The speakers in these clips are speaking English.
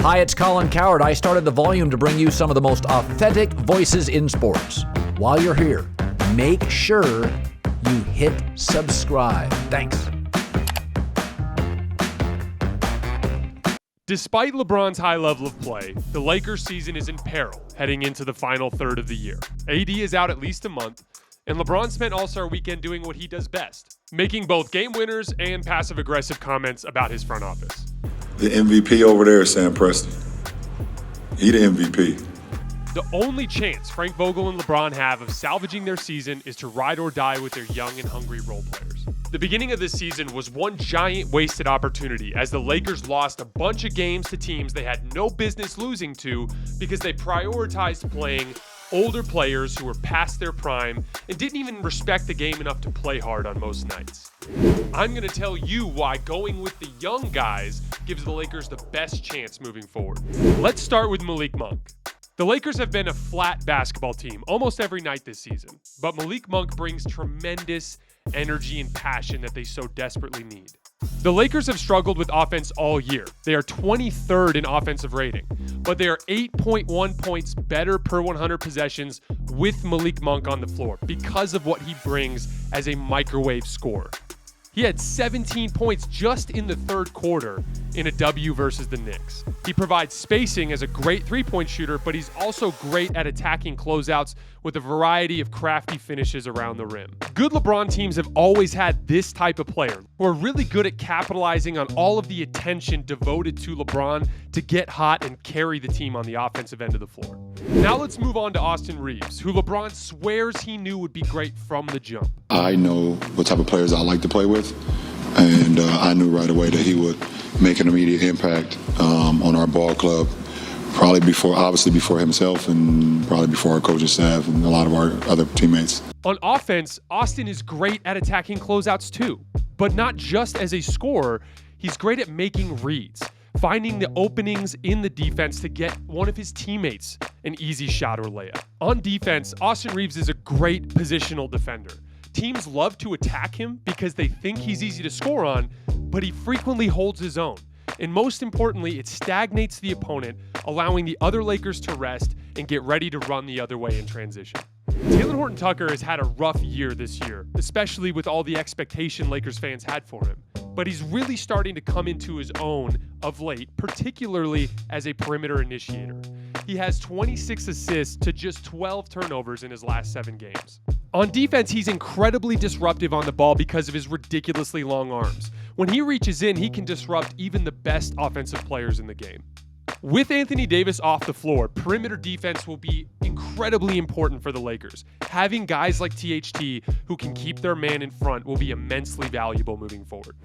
Hi, it's Colin Cowherd. I started The Volume to bring you some of the most authentic voices in sports. While you're here, make sure you hit subscribe. Thanks. Despite LeBron's high level of play, the Lakers season is in peril heading into the final third of the year. AD is out at least a month, and LeBron spent All-Star Weekend doing what he does best, making both game winners and passive-aggressive comments about his front office. The MVP over there is Sam Preston. He the MVP. The only chance Frank Vogel and LeBron have of salvaging their season is to ride or die with their young and hungry role players. The beginning of this season was one giant wasted opportunity as the Lakers lost a bunch of games to teams they had no business losing to because they prioritized playing older players who were past their prime and didn't even respect the game enough to play hard on most nights. I'm going to tell you why going with the young guys gives the Lakers the best chance moving forward. Let's start with Malik Monk. The Lakers have been a flat basketball team almost every night this season, but Malik Monk brings tremendous energy and passion that they so desperately need. The Lakers have struggled with offense all year. They are 23rd in offensive rating, but they are 8.1 points better per 100 possessions with Malik Monk on the floor because of what he brings as a microwave scorer. He had 17 points just in the third quarter in a W versus the Knicks. He provides spacing as a great three-point shooter, but he's also great at attacking closeouts with a variety of crafty finishes around the rim. Good LeBron teams have always had this type of player who are really good at capitalizing on all of the attention devoted to LeBron to get hot and carry the team on the offensive end of the floor. Now let's move on to Austin Reeves, who LeBron swears he knew would be great from the jump. I know what type of players I like to play with, and I knew right away that he would make an immediate impact on our ball club, obviously before himself and probably before our coaching staff and a lot of our other teammates. On offense, Austin is great at attacking closeouts too, but not just as a scorer. He's great at making reads, finding the openings in the defense to get one of his teammates an easy shot or layup. On defense, Austin Reeves is a great positional defender. Teams love to attack him because they think he's easy to score on, but he frequently holds his own. And most importantly, it stagnates the opponent, allowing the other Lakers to rest and get ready to run the other way in transition. Taylor Horton-Tucker has had a rough year this year, especially with all the expectation Lakers fans had for him. But he's really starting to come into his own of late, particularly as a perimeter initiator. He has 26 assists to just 12 turnovers in his last 7 games. On defense, he's incredibly disruptive on the ball because of his ridiculously long arms. When he reaches in, he can disrupt even the best offensive players in the game. With Anthony Davis off the floor, perimeter defense will be incredibly important for the Lakers. Having guys like THT who can keep their man in front will be immensely valuable moving forward.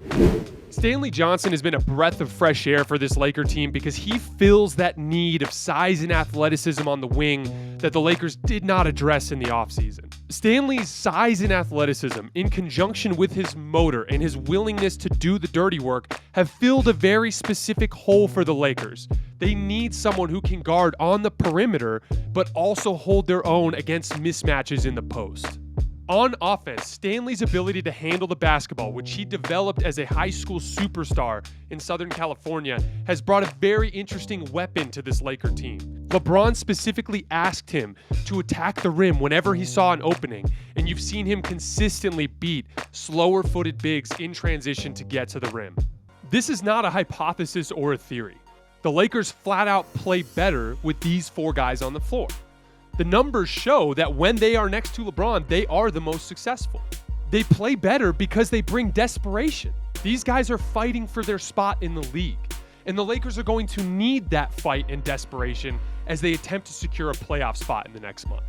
Stanley Johnson has been a breath of fresh air for this Laker team because he fills that need of size and athleticism on the wing that the Lakers did not address in the offseason. Stanley's size and athleticism, in conjunction with his motor and his willingness to do the dirty work, have filled a very specific hole for the Lakers. They need someone who can guard on the perimeter, but also hold their own against mismatches in the post. On offense, Stanley's ability to handle the basketball, which he developed as a high school superstar in Southern California, has brought a very interesting weapon to this Laker team. LeBron specifically asked him to attack the rim whenever he saw an opening, and you've seen him consistently beat slower-footed bigs in transition to get to the rim. This is not a hypothesis or a theory. The Lakers flat out play better with these 4 guys on the floor. The numbers show that when they are next to LeBron, they are the most successful. They play better because they bring desperation. These guys are fighting for their spot in the league, and the Lakers are going to need that fight and desperation as they attempt to secure a playoff spot in the next month.